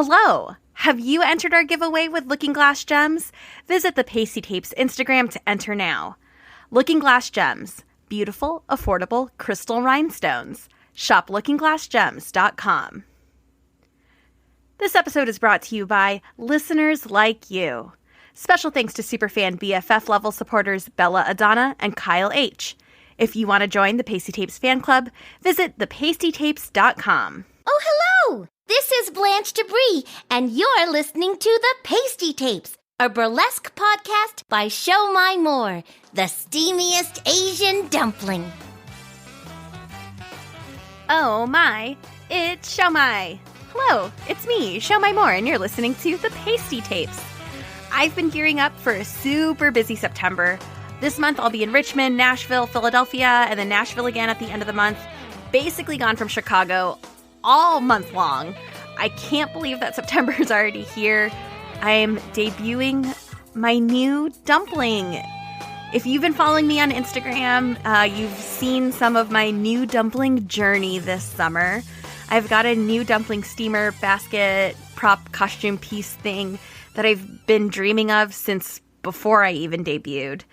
Hello! Have you entered our giveaway with Looking Glass Gems? Visit the Pastie Tapes Instagram to enter now. Looking Glass Gems. Beautiful, affordable crystal rhinestones. Shop lookingglassgems.com. This episode is brought to you by listeners like you. Special thanks to Superfan BFF level supporters Bella Adana and Kyle H. If you want to join the Pastie Tapes fan club, visit thepastietapes.com. Oh, hello! This is Blanche Debris, and you're listening to the Pastie Tapes, a burlesque podcast by Show My More, the steamiest Asian dumpling. Oh my, it's Show My. Hello, it's me, Show My More, and you're listening to the Pastie Tapes. I've been gearing up for a super busy September. This month I'll be in Richmond, Nashville, Philadelphia, and then Nashville again at the end of the month. Basically gone from Chicago all month long. I can't believe that September is already here. I'm debuting my new dumpling. If you've been following me on Instagram, you've seen some of my new dumpling journey this summer. I've got a new dumpling steamer, basket, prop, costume piece thing that I've been dreaming of since before I even debuted.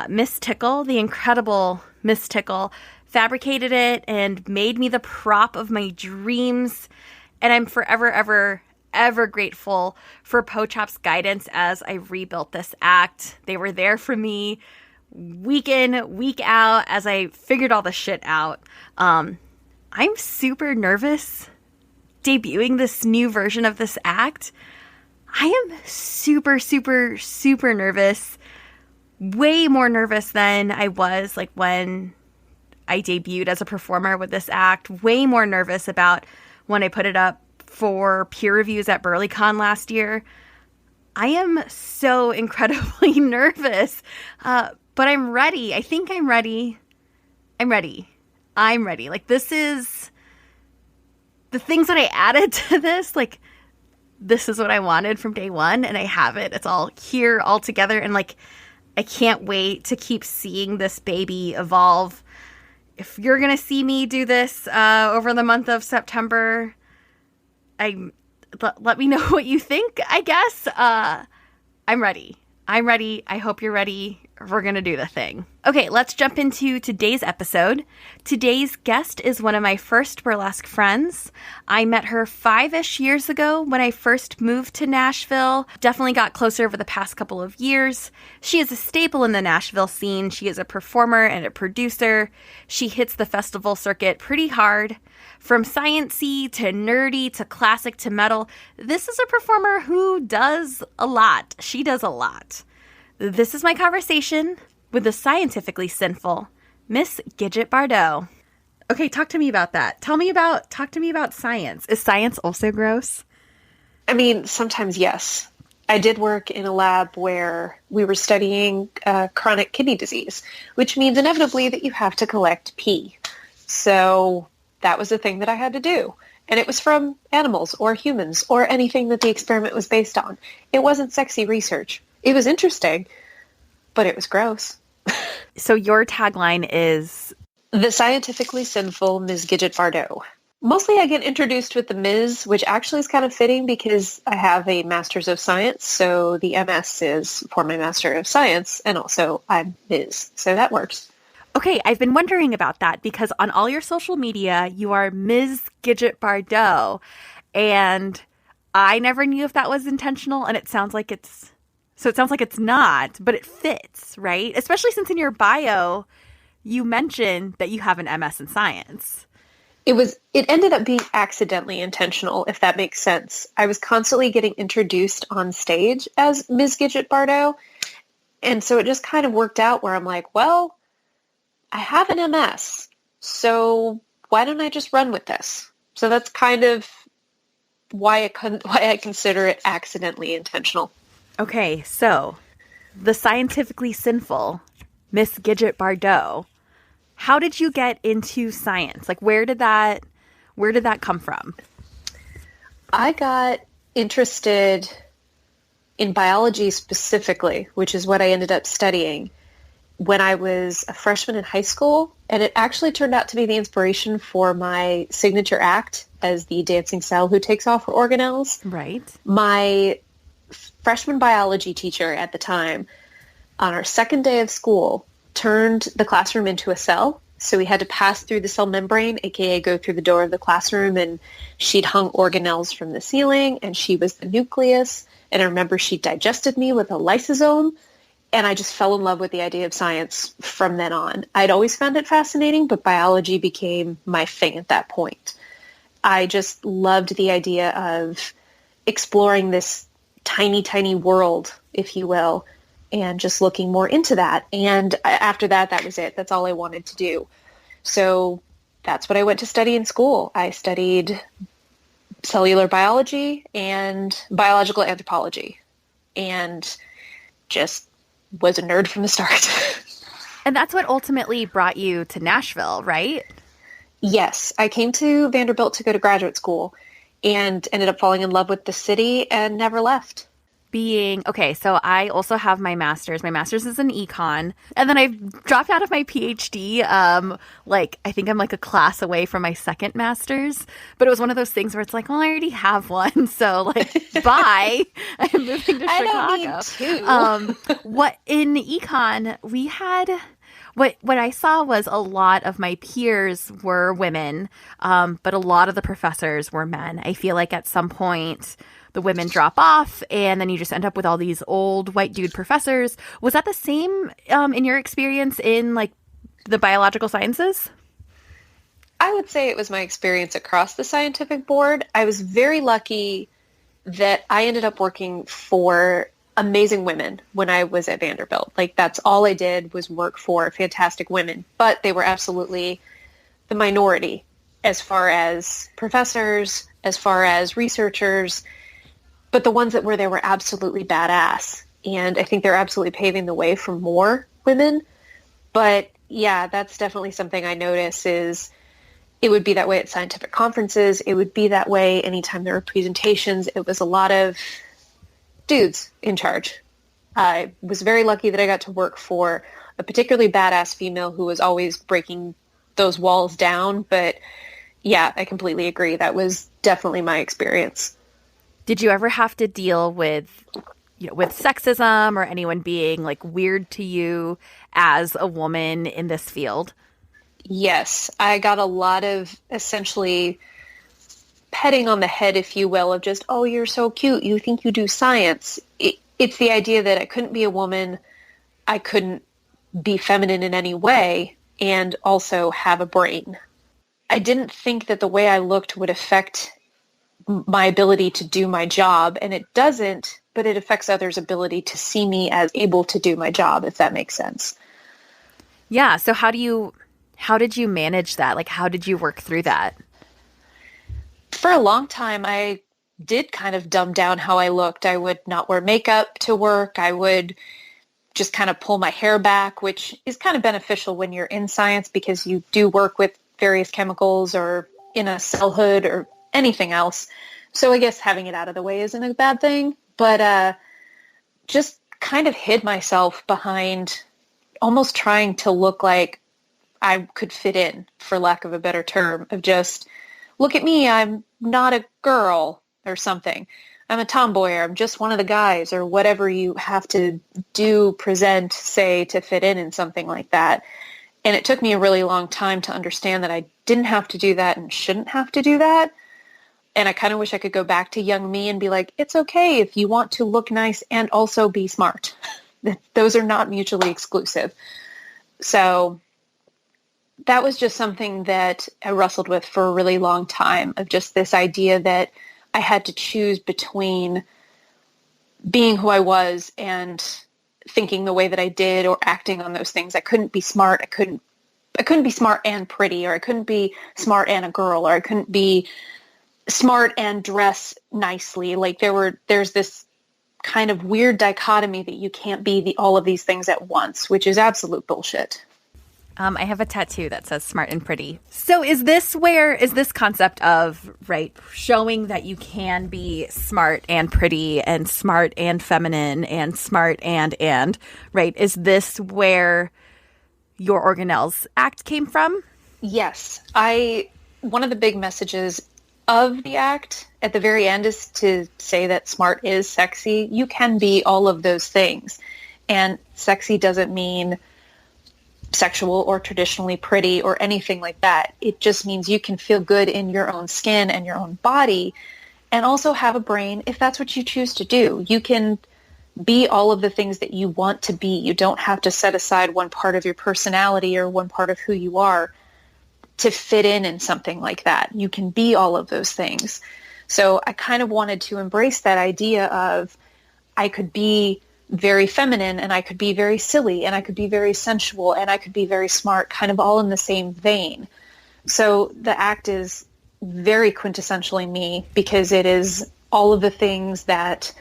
Miss Tickle, the incredible Miss Tickle, fabricated it and made me the prop of my dreams. And I'm forever, ever, ever grateful for Po-Chop's guidance as I rebuilt this act. They were there for me week in, week out as I figured all the shit out. I'm super nervous debuting this new version of this act. I am super, super, super nervous. Way more nervous than I was like when I debuted as a performer with this act. Way more nervous about when I put it up for peer reviews at BurlesqueCon last year. I am so incredibly nervous, but I'm ready. I think I'm ready. I'm ready. Like, this is the things that I added to this. Like, this is what I wanted from day one, and I have it. It's all here, all together, and like, I can't wait to keep seeing this baby evolve. If you're going to see me do this over the month of September, let me know what you think, I guess. I'm ready. I hope you're ready. We're going to do the thing. Okay, let's jump into today's episode. Today's guest is one of my first burlesque friends. I met her 5-ish years ago when I first moved to Nashville. Definitely got closer over the past couple of years. She is a staple in the Nashville scene. She is a performer and a producer. She hits the festival circuit pretty hard. From science-y to nerdy to classic to metal, this is a performer who does a lot. She does a lot. This is my conversation with the Scientifically Sinful Miss Gidget Bardot. Okay, talk to me about that. Talk to me about science. Is science also gross? I mean, sometimes yes. I did work in a lab where we were studying chronic kidney disease, which means inevitably that you have to collect pee. So that was a thing that I had to do. And it was from animals or humans or anything that the experiment was based on. It wasn't sexy research. It was interesting, but it was gross. So your tagline is? The Scientifically Sinful Ms. Gidget Bardot. Mostly I get introduced with the Ms., which actually is kind of fitting because I have a Master's of Science, so the MS is for my Master of Science, and also I'm Ms., so that works. Okay, I've been wondering about that because on all your social media, you are Ms. Gidget Bardot, and I never knew if that was intentional, and it sounds like it's not, but it fits, right? Especially since in your bio, you mentioned that you have an MS in science. It ended up being accidentally intentional, if that makes sense. I was constantly getting introduced on stage as Ms. Gidget Bardot, and so it just kind of worked out where I'm like, well, I have an MS, so why don't I just run with this? So that's kind of why I consider it accidentally intentional. Okay, so the Scientifically Sinful Miss Gidget Bardot. How did you get into science? Like, where did that come from? I got interested in biology specifically, which is what I ended up studying when I was a freshman in high school. And it actually turned out to be the inspiration for my signature act as the dancing cell who takes off her organelles. Right. My freshman biology teacher at the time, on our second day of school, turned the classroom into a cell. So we had to pass through the cell membrane, aka go through the door of the classroom, and she'd hung organelles from the ceiling, and she was the nucleus. And I remember she digested me with a lysosome, and I just fell in love with the idea of science from then on. I'd always found it fascinating, but biology became my thing at that point. I just loved the idea of exploring this tiny, tiny world, if you will, and just looking more into that. And after that, that was it. That's all I wanted to do. So that's what I went to study in school. I studied cellular biology and biological anthropology, and just was a nerd from the start. And that's what ultimately brought you to Nashville, right? Yes. I came to Vanderbilt to go to graduate school and ended up falling in love with the city and never left. Okay, so I also have my master's. My master's is in econ. And then I've dropped out of my PhD. I think I'm like a class away from my second master's. But it was one of those things where it's like, well, I already have one. So bye. I'm moving to Chicago. I don't need two. What in econ, we had... What I saw was a lot of my peers were women, but a lot of the professors were men. I feel like at some point the women drop off, and then you just end up with all these old white dude professors. Was that the same in your experience in the biological sciences? I would say it was my experience across the scientific board. I was very lucky that I ended up working for amazing women when I was at Vanderbilt. That's all I did was work for fantastic women, but they were absolutely the minority as far as professors, as far as researchers, but the ones that were there were absolutely badass. And I think they're absolutely paving the way for more women. But yeah, that's definitely something I notice is it would be that way at scientific conferences. It would be that way anytime there were presentations. It was a lot of dudes in charge. I was very lucky that I got to work for a particularly badass female who was always breaking those walls down. But yeah, I completely agree. That was definitely my experience. Did you ever have to deal with sexism or anyone being weird to you as a woman in this field? Yes, I got a lot of essentially petting on the head, if you will, of just, oh, you're so cute. You think you do science. It's the idea that I couldn't be a woman. I couldn't be feminine in any way and also have a brain. I didn't think that the way I looked would affect my ability to do my job, and it doesn't, but it affects others' ability to see me as able to do my job, if that makes sense. Yeah. So how did you manage that? How did you work through that? For a long time, I did kind of dumb down how I looked. I would not wear makeup to work. I would just kind of pull my hair back, which is kind of beneficial when you're in science because you do work with various chemicals or in a cell hood or anything else. So I guess having it out of the way isn't a bad thing. But just kind of hid myself behind almost trying to look like I could fit in, for lack of a better term, of just, look at me, I'm not a girl or something. I'm a tomboy, or I'm just one of the guys, or whatever you have to do, present, say to fit in something like that. And it took me a really long time to understand that I didn't have to do that and shouldn't have to do that. And I kind of wish I could go back to young me and be like, it's okay if you want to look nice and also be smart. Those are not mutually exclusive. So that was just something that I wrestled with for a really long time, of just this idea that I had to choose between being who I was and thinking the way that I did or acting on those things. I couldn't be smart. I couldn't be smart and pretty, or I couldn't be smart and a girl, or I couldn't be smart and dress nicely. There's this kind of weird dichotomy that you can't be all of these things at once, which is absolute bullshit. I have a tattoo that says smart and pretty. So is this concept of, right, showing that you can be smart and pretty and smart and feminine and smart and, right, is this where your Organelles act came from? Yes. One of the big messages of the act at the very end is to say that smart is sexy. You can be all of those things. And sexy doesn't mean sexual or traditionally pretty or anything like that. It just means you can feel good in your own skin and your own body and also have a brain if that's what you choose to do. You can be all of the things that you want to be. You don't have to set aside one part of your personality or one part of who you are to fit in something like that. You can be all of those things. So I kind of wanted to embrace that idea of I could be very feminine and I could be very silly and I could be very sensual and I could be very smart, kind of all in the same vein. So the act is very quintessentially me because it is all of the things that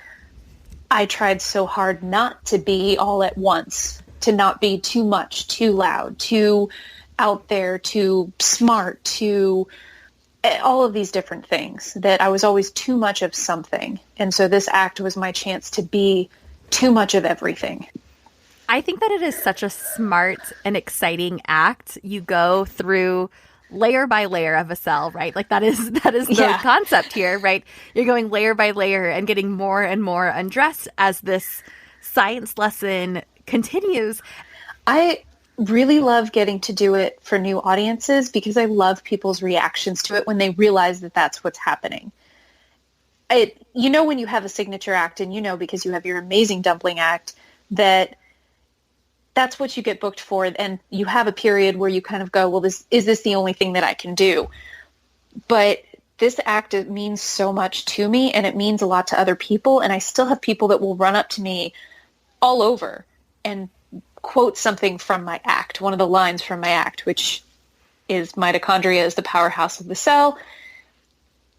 I tried so hard not to be all at once, to not be too much, too loud, too out there, too smart, too all of these different things, that I was always too much of something. And so this act was my chance to be too much of everything. I think that it is such a smart and exciting act. You go through layer by layer of a cell, right? Like that is the concept here, right? You're going layer by layer and getting more and more undressed as this science lesson continues. I really love getting to do it for new audiences because I love people's reactions to it when they realize that that's what's happening. You know, when you have a signature act, and you know, because you have your amazing dumpling act, that's what you get booked for. And you have a period where you kind of go, well, is this the only thing that I can do? But this act, it means so much to me and it means a lot to other people. And I still have people that will run up to me all over and quote something from my act, one of the lines from my act, which is mitochondria is the powerhouse of the cell.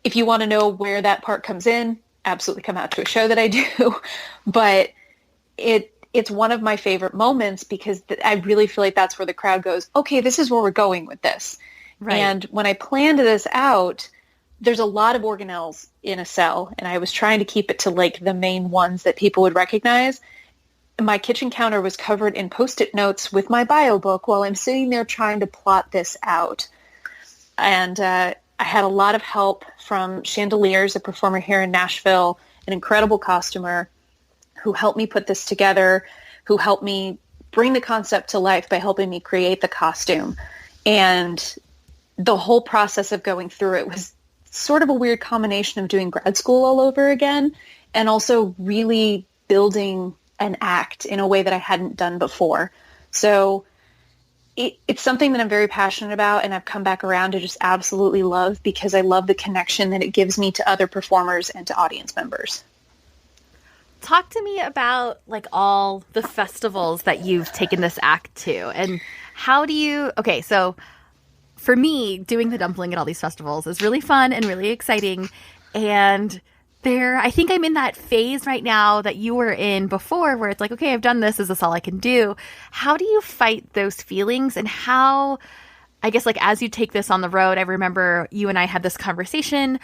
If you want to know where that part comes in, absolutely come out to a show that I do. But it's one of my favorite moments because I really feel like that's where the crowd goes, okay, this is where we're going with this. Right. And when I planned this out, there's a lot of organelles in a cell, and I was trying to keep it to like the main ones that people would recognize. My kitchen counter was covered in Post-it notes with my bio book while I'm sitting there trying to plot this out. And I had a lot of help from Chandeliers, a performer here in Nashville, an incredible costumer who helped me put this together, who helped me bring the concept to life by helping me create the costume. And the whole process of going through it was sort of a weird combination of doing grad school all over again and also really building an act in a way that I hadn't done before. So it's something that I'm very passionate about and I've come back around to just absolutely love because I love the connection that it gives me to other performers and to audience members. Talk to me about like all the festivals that you've taken this act to and how do you, okay, so for me, doing the dumpling at all these festivals is really fun and really exciting. And I think I'm in that phase right now that you were in before where it's like, okay, I've done this. Is this all I can do? How do you fight those feelings and how, I guess like as you take this on the road, I remember you and I had this conversation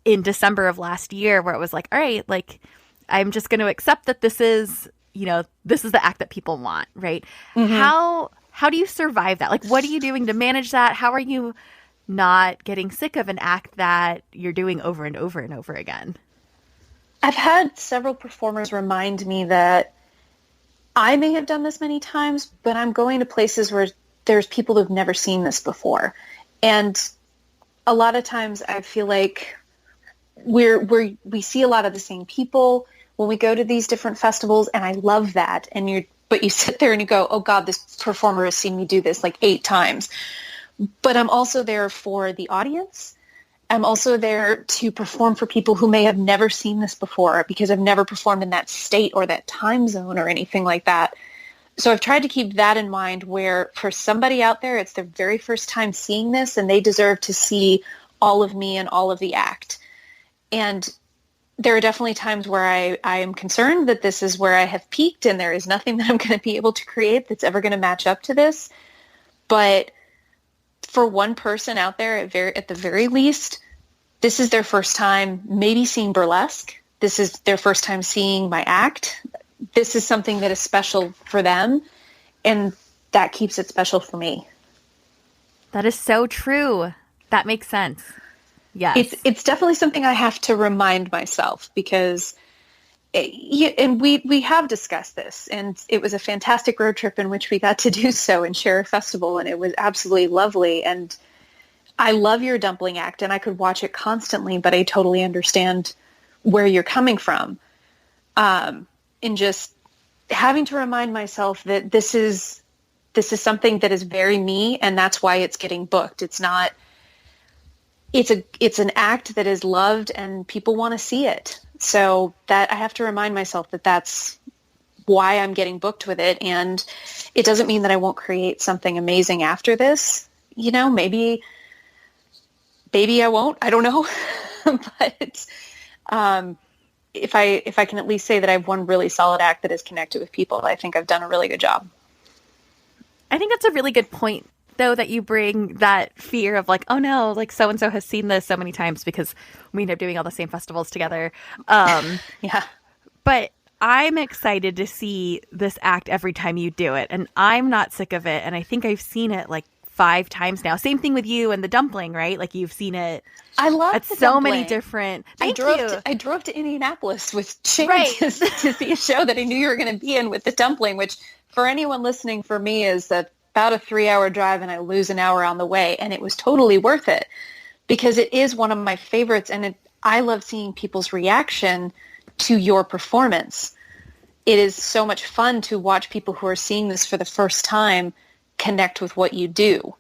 in December of last year where it was like, all right, like I'm just going to accept that this is, you know, this is the act that people want, right? Mm-hmm. How do you survive that? Like, what are you doing to manage that? How are you not getting sick of an act that you're doing over and over and over again? I've had several performers remind me that I may have done this many times, but I'm going to places where there's people who've never seen this before. And a lot of times I feel like we see a lot of the same people when we go to these different festivals, and I love that. But you sit there and you go, oh God, this performer has seen me do this like 8 times. But I'm also there for the audience. I'm also there to perform for people who may have never seen this before because I've never performed in that state or that time zone or anything like that. So I've tried to keep that in mind where for somebody out there, it's their very first time seeing this and they deserve to see all of me and all of the act. And there are definitely times where I am concerned that this is where I have peaked and there is nothing that I'm going to be able to create that's ever going to match up to this. But for one person out there, at the very least, this is their first time maybe seeing Burlesque. This is their first time seeing my act. This is something that is special for them, and that keeps it special for me. That is so true. That makes sense. Yes. It's definitely something I have to remind myself because and we have discussed this, and it was a fantastic road trip in which we got to do so and share a festival, and it was absolutely lovely. And I love your dumpling act, and I could watch it constantly, but I totally understand where you're coming from. In just having to remind myself that this is something that is very me, and that's why it's getting booked. It's not. It's an act that is loved, and people want to see it. So that I have to remind myself that that's why I'm getting booked with it. And it doesn't mean that I won't create something amazing after this. Maybe I won't. I don't know. But if I can at least say that I have one really solid act that is connected with people, I think I've done a really good job. I think that's a really good point, though, that you bring that fear of like, oh no, like so-and-so has seen this so many times because we end up doing all the same festivals together. Yeah. But I'm excited to see this act every time you do it. And I'm not sick of it. And I think I've seen it like 5 times now. Same thing with you and the dumpling, right? Like you've seen it. I love at the so dumpling. many different. I drove to Indianapolis with Shane to see a show that I knew you were going to be in with the dumpling, which for anyone listening, for me is about a 3-hour drive, and I lose an hour on the way. And it was totally worth it because it is one of my favorites. And I love seeing people's reaction to your performance. It is so much fun to watch people who are seeing this for the first time connect with what you do.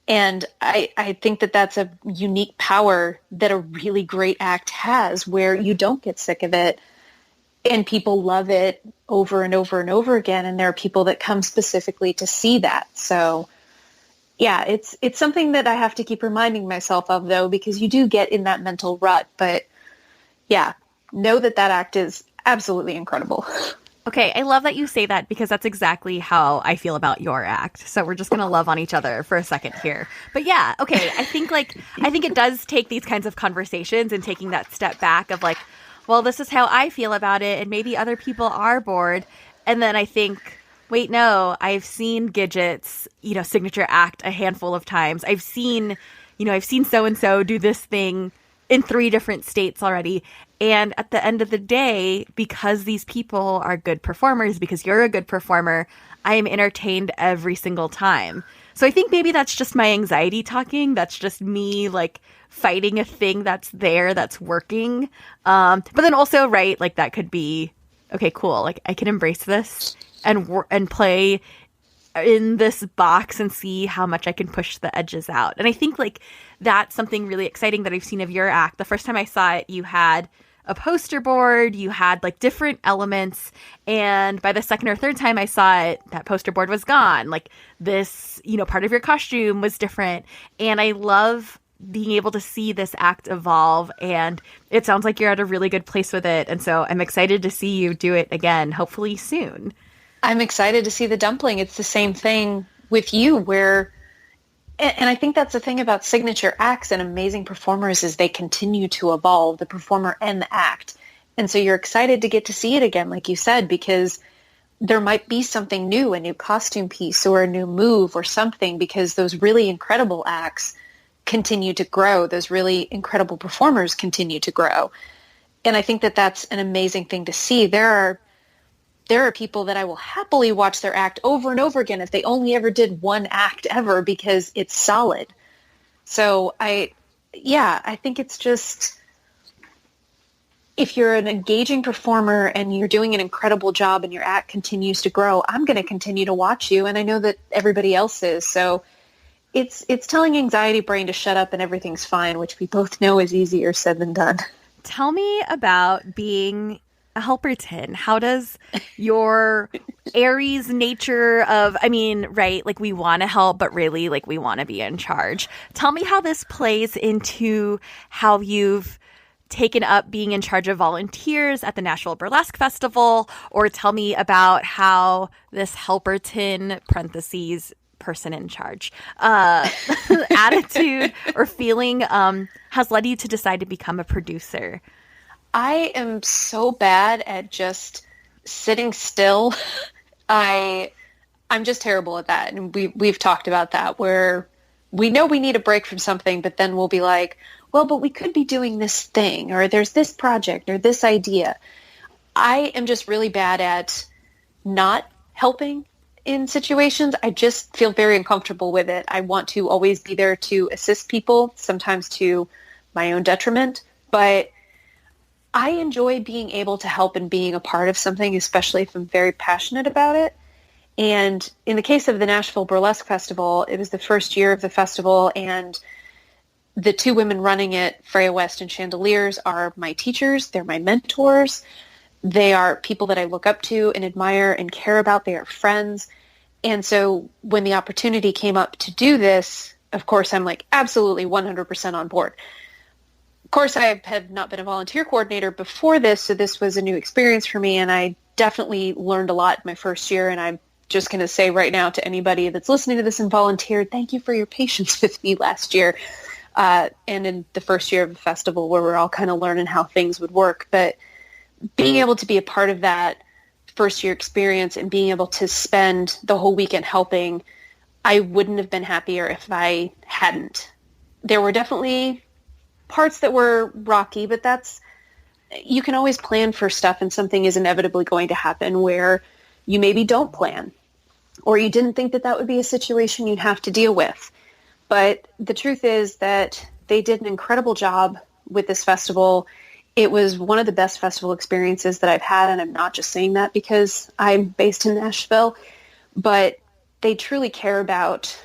And I think that that's a unique power that a really great act has, where you don't get sick of it and people love it over and over and over again. And there are people that come specifically to see that. So yeah, it's something that I have to keep reminding myself of, though, because you do get in that mental rut. But yeah, know that act is absolutely incredible. Okay, I love that you say that because that's exactly how I feel about your act. So we're just going to love on each other for a second here. But yeah, okay, I think it does take these kinds of conversations and taking that step back of like, well, this is how I feel about it, and maybe other people are bored. And then I think, wait, no, I've seen Gidget's, signature act a handful of times. I've seen so-and-so do this thing in 3 different states already. And at the end of the day, because these people are good performers, because you're a good performer, I am entertained every single time. So I think maybe that's just my anxiety talking. That's just me like fighting a thing that's there, that's working. But then also, right, like that could be, okay, cool. Like I can embrace this and play in this box and see how much I can push the edges out. And I think like that's something really exciting that I've seen of your act. The first time I saw it, you had a poster board, you had like different elements. And by the second or third time I saw it, that poster board was gone. Like this, part of your costume was different. And I love being able to see this act evolve. And it sounds like you're at a really good place with it. And so I'm excited to see you do it again, hopefully soon. I'm excited to see the dumpling. It's the same thing with you and I think that's the thing about signature acts and amazing performers is they continue to evolve, the performer and the act. And so you're excited to get to see it again, like you said, because there might be something new, a new costume piece or a new move or something, because those really incredible acts continue to grow. Those really incredible performers continue to grow. And I think that that's an amazing thing to see. There are people that I will happily watch their act over and over again if they only ever did one act ever because it's solid. So I think it's just, if you're an engaging performer and you're doing an incredible job and your act continues to grow, I'm going to continue to watch you. And I know that everybody else is. So it's telling anxiety brain to shut up and everything's fine, which we both know is easier said than done. Tell me about being a Helperton. How does your Aries nature of, right, like we want to help, but really like we want to be in charge. Tell me how this plays into how you've taken up being in charge of volunteers at the Nashville Burlesque Festival, or tell me about how this Helperton parentheses person in charge attitude or feeling has led you to decide to become a producer. I am so bad at just sitting still. I'm just terrible at that. And we've talked about that, where we know we need a break from something, but then we'll be like, well, but we could be doing this thing, or there's this project or this idea. I am just really bad at not helping in situations. I just feel very uncomfortable with it. I want to always be there to assist people, sometimes to my own detriment, but I enjoy being able to help and being a part of something, especially if I'm very passionate about it. And in the case of the Nashville Burlesque Festival, it was the first year of the festival, and the two women running it, Freya West and Chandeliers, are my teachers. They're my mentors. They are people that I look up to and admire and care about. They are friends. And so when the opportunity came up to do this, of course, I'm like absolutely 100% on board. Of course, I have not been a volunteer coordinator before this, so this was a new experience for me, and I definitely learned a lot my first year, and I'm just going to say right now to anybody that's listening to this and volunteered, thank you for your patience with me last year and in the first year of the festival where we're all kind of learning how things would work. But being able to be a part of that first year experience and being able to spend the whole weekend helping, I wouldn't have been happier if I hadn't. There were definitely parts that were rocky, but you can always plan for stuff, and something is inevitably going to happen where you maybe don't plan, or you didn't think that would be a situation you'd have to deal with. But the truth is that they did an incredible job with this festival. It was one of the best festival experiences that I've had, and I'm not just saying that because I'm based in Nashville, but they truly care about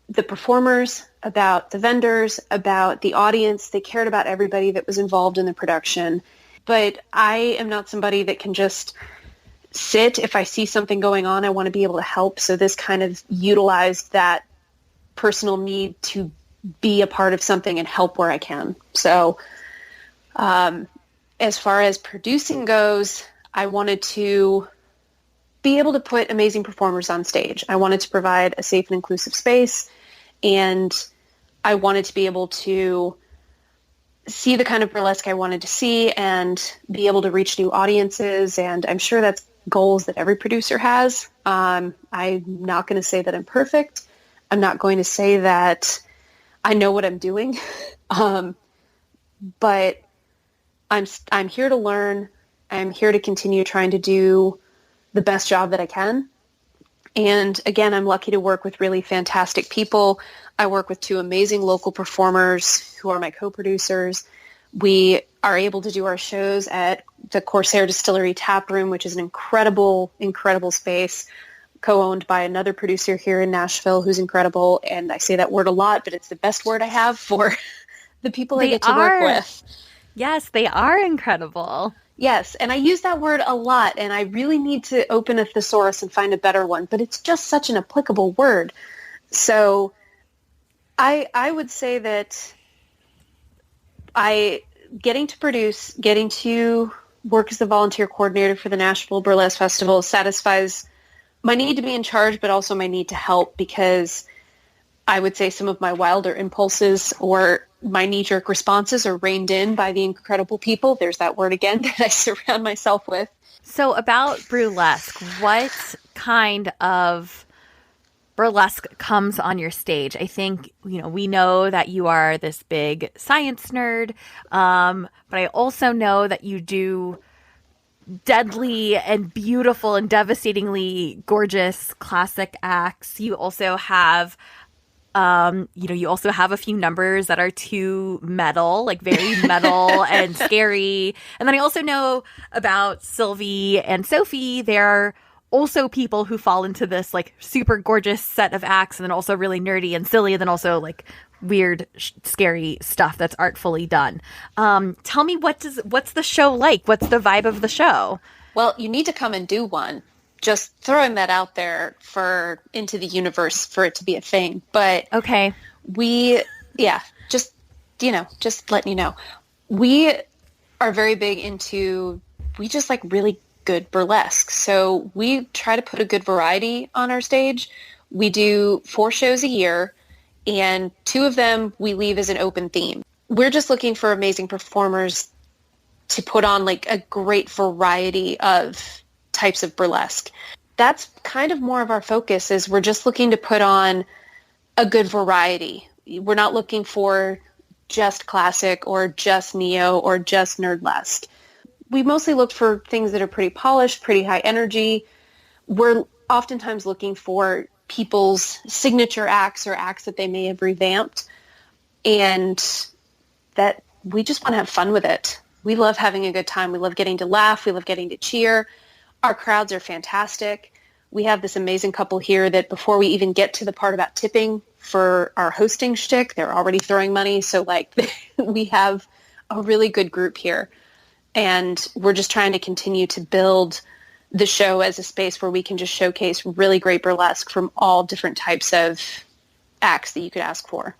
the performers, about the vendors, about the audience. They cared about everybody that was involved in the production. But I am not somebody that can just sit. If I see something going on, I want to be able to help. So this kind of utilized that personal need to be a part of something and help where I can. So as far as producing goes, I wanted to be able to put amazing performers on stage. I wanted to provide a safe and inclusive space, and I wanted to be able to see the kind of burlesque I wanted to see and be able to reach new audiences. And I'm sure that's goals that every producer has. I'm not going to say that I'm perfect. I'm not going to say that I know what I'm doing. But I'm here to learn. I'm here to continue trying to do the best job that I can. And again, I'm lucky to work with really fantastic people. I work with two amazing local performers who are my co-producers. We are able to do our shows at the Corsair Distillery Tap Room, which is an incredible, incredible space, co-owned by another producer here in Nashville who's incredible. And I say that word a lot, but it's the best word I have for the people I get to work with. Yes, they are incredible. Yes, and I use that word a lot, and I really need to open a thesaurus and find a better one, but it's just such an applicable word. So I would say that getting to produce, getting to work as the volunteer coordinator for the Nashville Burlesque Festival satisfies my need to be in charge, but also my need to help, because I would say some of my wilder impulses or my knee-jerk responses are reined in by the incredible people, there's that word again, that I surround myself with. So about burlesque, what kind of burlesque comes on your stage? I think, we know that you are this big science nerd, but I also know that you do deadly and beautiful and devastatingly gorgeous classic acts. You also have you also have a few numbers that are too metal, like very metal and scary. And then I also know about Sylvie and Sophie. They're also people who fall into this like super gorgeous set of acts, and then also really nerdy and silly, and then also like weird, scary stuff that's artfully done. Tell me, what's the show like? What's the vibe of the show? Well, you need to come and do one. Just throwing that out there into the universe for it to be a thing. But okay, just letting you know, we are very big into, we just like really good burlesque. So we try to put a good variety on our stage. We do 4 shows a year, and 2 of them we leave as an open theme. We're just looking for amazing performers to put on like a great variety of types of burlesque. That's kind of more of our focus, is we're just looking to put on a good variety. We're not looking for just classic or just neo or just nerdlesque. We mostly looked for things that are pretty polished, pretty high energy. We're oftentimes looking for people's signature acts or acts that they may have revamped, and that we just want to have fun with it. We love having a good time. We love getting to laugh. We love getting to cheer. Our crowds are fantastic. We have this amazing couple here that before we even get to the part about tipping for our hosting shtick, they're already throwing money. So like we have a really good group here. And we're just trying to continue to build the show as a space where we can just showcase really great burlesque from all different types of acts that you could ask for.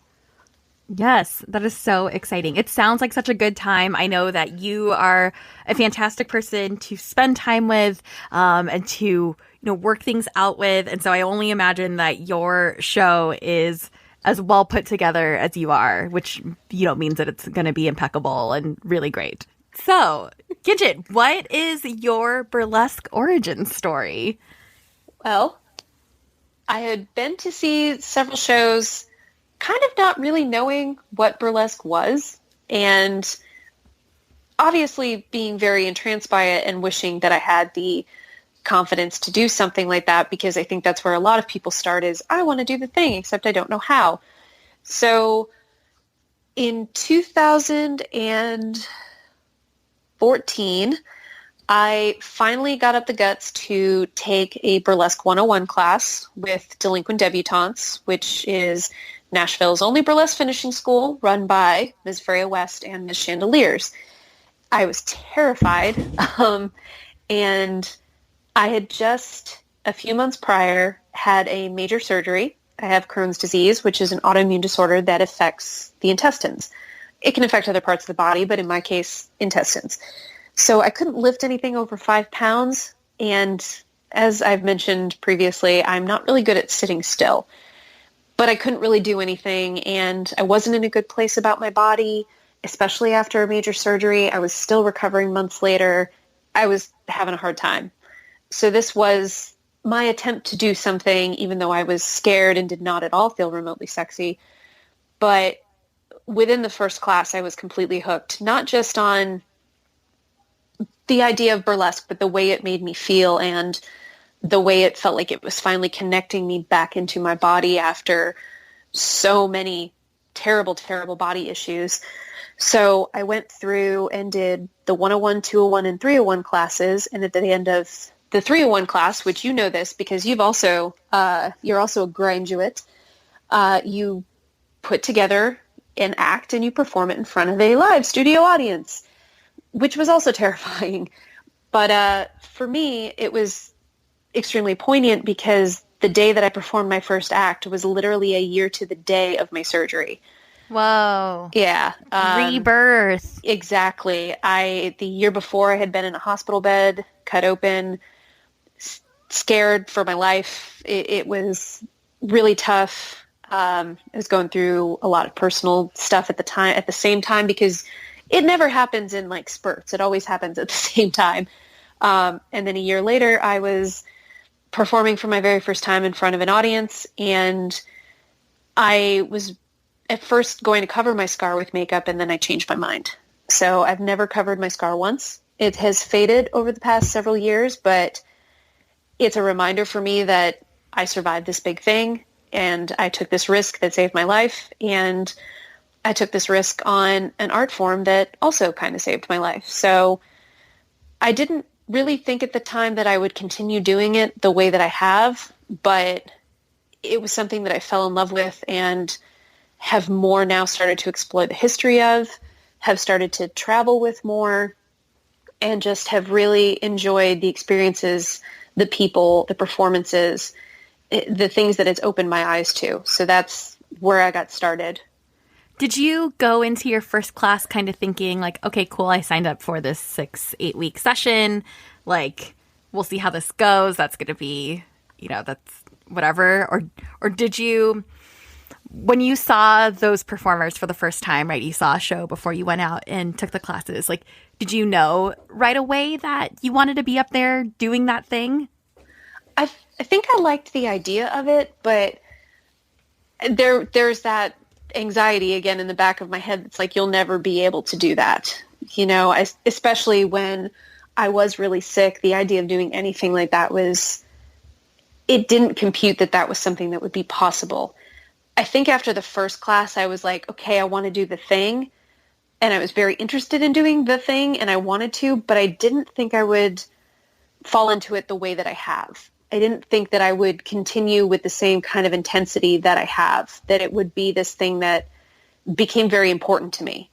Yes, that is so exciting. It sounds like such a good time. I know that you are a fantastic person to spend time with, and to, work things out with. And so I only imagine that your show is as well put together as you are, which, means that it's going to be impeccable and really great. So, Gidget, what is your burlesque origin story? Well, I had been to see several shows, kind of not really knowing what burlesque was, and obviously being very entranced by it and wishing that I had the confidence to do something like that, because I think that's where a lot of people start is, I want to do the thing, except I don't know how. So in 2014, I finally got up the guts to take a Burlesque 101 class with Delinquent Debutantes, which is Nashville's only burlesque finishing school run by Ms. Freya West and Ms. Chandeliers. I was terrified, and I had just a few months prior had a major surgery. I have Crohn's disease, which is an autoimmune disorder that affects the intestines. It can affect other parts of the body, but in my case, intestines. So I couldn't lift anything over 5 pounds, and as I've mentioned previously, I'm not really good at sitting still. But I couldn't really do anything, and I wasn't in a good place about my body, especially after a major surgery. I was still recovering months later. I was having a hard time. So this was my attempt to do something, even though I was scared and did not at all feel remotely sexy. But within the first class, I was completely hooked, not just on the idea of burlesque, but the way it made me feel and the way it felt like it was finally connecting me back into my body after so many terrible, terrible body issues. So I went through and did the 101, 201, and 301 classes. And at the end of the 301 class, which you know this because you're also a graduate, you put together an act and you perform it in front of a live studio audience, which was also terrifying. But for me, it was extremely poignant because the day that I performed my first act was literally a year to the day of my surgery. Whoa. Yeah. Rebirth. Exactly. The year before I had been in a hospital bed, cut open, scared for my life. It was really tough. I was going through a lot of personal stuff at the same time, because it never happens in like spurts. It always happens at the same time. And then a year later, I was performing for my very first time in front of an audience, and I was at first going to cover my scar with makeup, and then I changed my mind. So I've never covered my scar once. It has faded over the past several years, but it's a reminder for me that I survived this big thing, and I took this risk that saved my life, and I took this risk on an art form that also kind of saved my life. So I didn't really think at the time that I would continue doing it the way that I have, but it was something that I fell in love with and have more now started to explore the history of, have started to travel with more, and just have really enjoyed the experiences, the people, the performances, the things that it's opened my eyes to. So that's where I got started. Did you go into your first class kind of thinking like, okay, cool, I signed up for this 6-8 week session. Like, we'll see how this goes. That's going to be, that's whatever. Or did you, when you saw those performers for the first time, right, you saw a show before you went out and took the classes, like, did you know right away that you wanted to be up there doing that thing? I think I liked the idea of it, but there's that anxiety again in the back of my head. It's like, you'll never be able to do that. You know, especially when I was really sick, the idea of doing anything like that it didn't compute that was something that would be possible. I think after the first class, I was like, okay, I want to do the thing. And I was very interested in doing the thing and I wanted to, but I didn't think I would fall into it the way that I have. I didn't think that I would continue with the same kind of intensity that I have, that it would be this thing that became very important to me.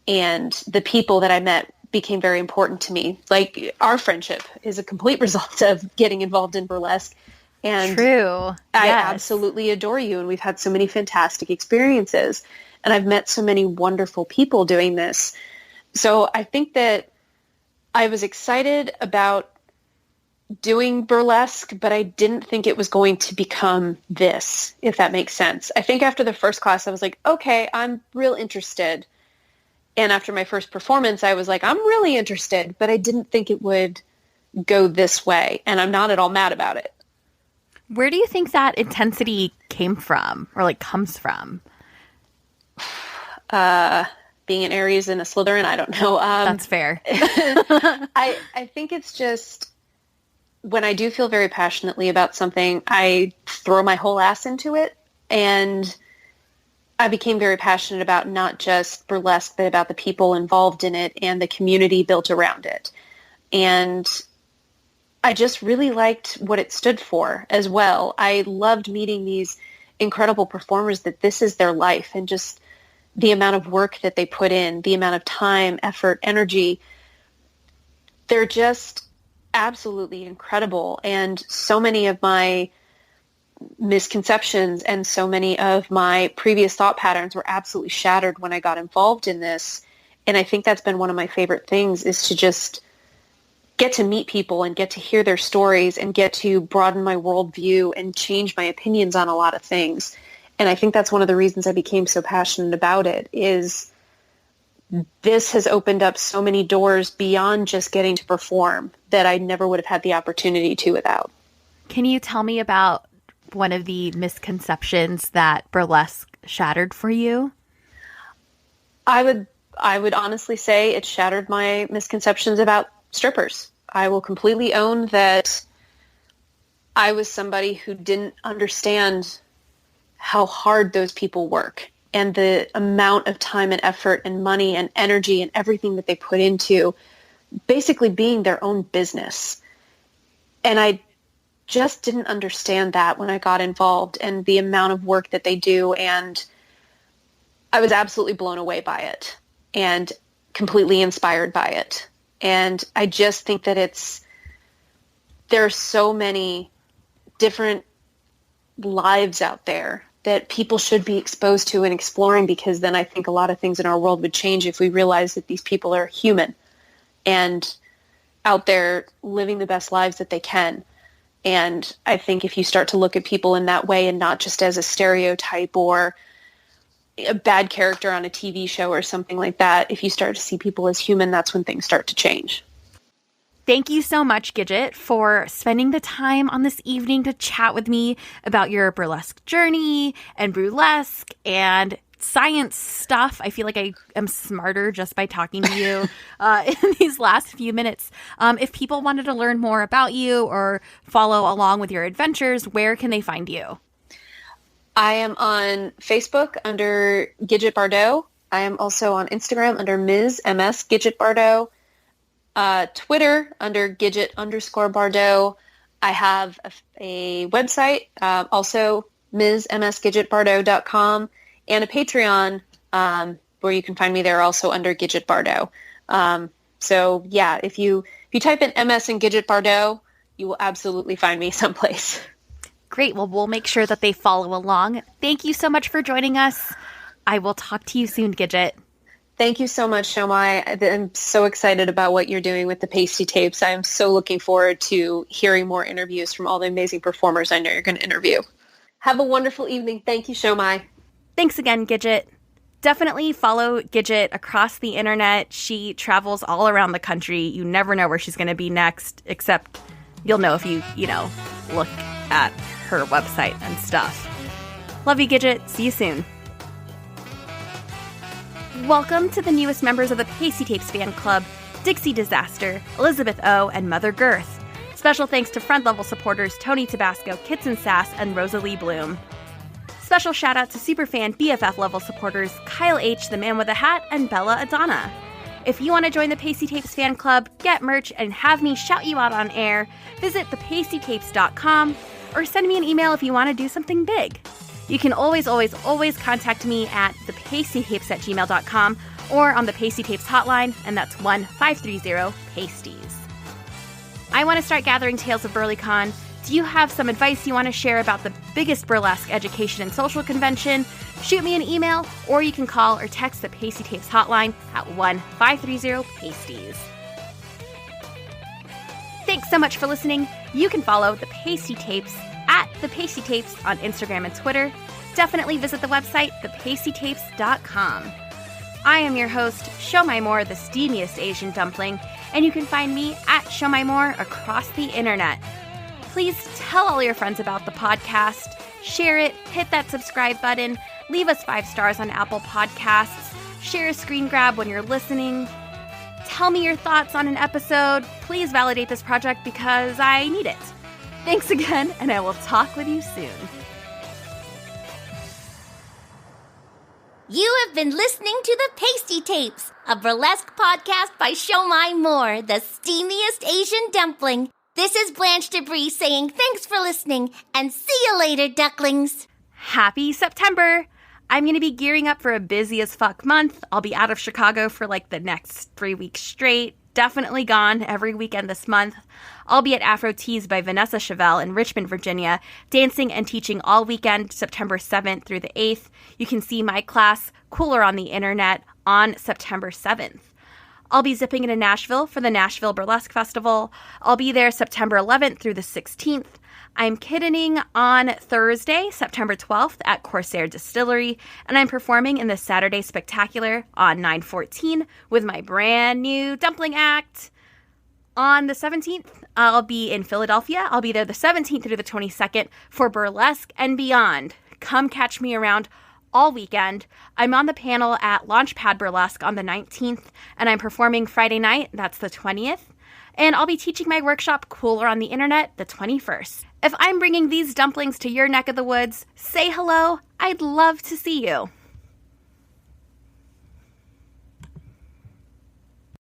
And the people that I met became very important to me. Like, our friendship is a complete result of getting involved in burlesque. And True. I Yes. absolutely adore you. And we've had so many fantastic experiences. And I've met so many wonderful people doing this. So I think that I was excited about doing burlesque, but I didn't think it was going to become this, if that makes sense. I think after the first class, I was like, okay, I'm real interested. And after my first performance, I was like, I'm really interested, but I didn't think it would go this way. And I'm not at all mad about it. Where do you think that intensity came from or like comes from? Being an Aries and a Slytherin, I don't know. That's fair. I think it's just when I do feel very passionately about something, I throw my whole ass into it. And I became very passionate about not just burlesque, but about the people involved in it and the community built around it. And I just really liked what it stood for as well. I loved meeting these incredible performers that this is their life, and just the amount of work that they put in, the amount of time, effort, energy. They're just absolutely incredible. And so many of my misconceptions and so many of my previous thought patterns were absolutely shattered when I got involved in this. And I think that's been one of my favorite things, is to just get to meet people and get to hear their stories and get to broaden my worldview and change my opinions on a lot of things. And I think that's one of the reasons I became so passionate about it, is this has opened up so many doors beyond just getting to perform that I never would have had the opportunity to without. Can you tell me about one of the misconceptions that burlesque shattered for you? I would honestly say it shattered my misconceptions about strippers. I will completely own that I was somebody who didn't understand how hard those people work and the amount of time and effort and money and energy and everything that they put into basically being their own business. And I just didn't understand that when I got involved, and the amount of work that they do. And I was absolutely blown away by it and completely inspired by it. And I just think that there are so many different lives out there that people should be exposed to and exploring, because then I think a lot of things in our world would change if we realize that these people are human and out there living the best lives that they can. And I think if you start to look at people in that way and not just as a stereotype or a bad character on a TV show or something like that, if you start to see people as human, that's when things start to change. Thank you so much, Gidget, for spending the time on this evening to chat with me about your burlesque journey and burlesque and science stuff. I feel like I am smarter just by talking to you in these last few minutes. If people wanted to learn more about you or follow along with your adventures, where can they find you? I am on Facebook under Gidget Bardot. I am also on Instagram under Ms. Gidget Bardot. Twitter under Gidget_Bardot. I have a website, also MsGidgetBardot.com, and a Patreon where you can find me there also under Gidget Bardot. So yeah, if you type in MS and Gidget Bardot, you will absolutely find me someplace. Great. Well, we'll make sure that they follow along. Thank you so much for joining us. I will talk to you soon, Gidget. Thank you so much, Shomai. I'm so excited about what you're doing with the Pastie Tapes. I'm so looking forward to hearing more interviews from all the amazing performers I know you're going to interview. Have a wonderful evening. Thank you, Shomai. Thanks again, Gidget. Definitely follow Gidget across the internet. She travels all around the country. You never know where she's going to be next, except you'll know if you look at her website and stuff. Love you, Gidget. See you soon. Welcome to the newest members of the Pastie Tapes fan club, Dixie Disaster, Elizabeth O, and Mother Girth. Special thanks to friend-level supporters Tony Tabasco, Kitson Sass, and Rosalie Bloom. Special shout-out to superfan BFF-level supporters Kyle H, the Man with a Hat, and Bella Adana. If you want to join the Pastie Tapes fan club, get merch, and have me shout you out on air, visit thepastietapes.com or send me an email if you want to do something big. You can always contact me at thepastietapes@gmail.com or on the Pastie Tapes hotline, and that's 1-530-PASTIES. I want to start gathering tales of BurlyCon. Do you have some advice you want to share about the biggest burlesque education and social convention? Shoot me an email, or you can call or text the Pastie Tapes hotline at 1-530-PASTIES. Thanks so much for listening. You can follow the Pastie Tapes at the Pastie Tapes on Instagram and Twitter. Definitely visit the website, thepastietapes.com. I am your host, Show My More, the steamiest Asian dumpling, and you can find me at Show My More across the internet. Please tell all your friends about the podcast, share it, hit that subscribe button, leave us 5 stars on Apple Podcasts, share a screen grab when you're listening. Tell me your thoughts on an episode. Please validate this project because I need it. Thanks again, and I will talk with you soon. You have been listening to the Pastie Tapes, a burlesque podcast by Show My More, the steamiest Asian dumpling. This is Blanche Debris saying thanks for listening, and see you later, ducklings. Happy September! I'm going to be gearing up for a busy as fuck month. I'll be out of Chicago for like the next 3 weeks straight. Definitely gone every weekend this month. I'll be at Afro Teas by Vanessa Chevelle in Richmond, Virginia, dancing and teaching all weekend, September 7th through the 8th. You can see my class, Cooler on the Internet, on September 7th. I'll be zipping into Nashville for the Nashville Burlesque Festival. I'll be there September 11th through the 16th. I'm kiddining on Thursday, September 12th at Corsair Distillery, and I'm performing in the Saturday Spectacular on 9/14 with my brand new dumpling act. On the 17th, I'll be in Philadelphia. I'll be there the 17th through the 22nd for Burlesque and beyond. Come catch me around all weekend. I'm on the panel at Launchpad Burlesque on the 19th, and I'm performing Friday night, that's the 20th. And I'll be teaching my workshop Cooler on the Internet the 21st. If I'm bringing these dumplings to your neck of the woods, say hello. I'd love to see you.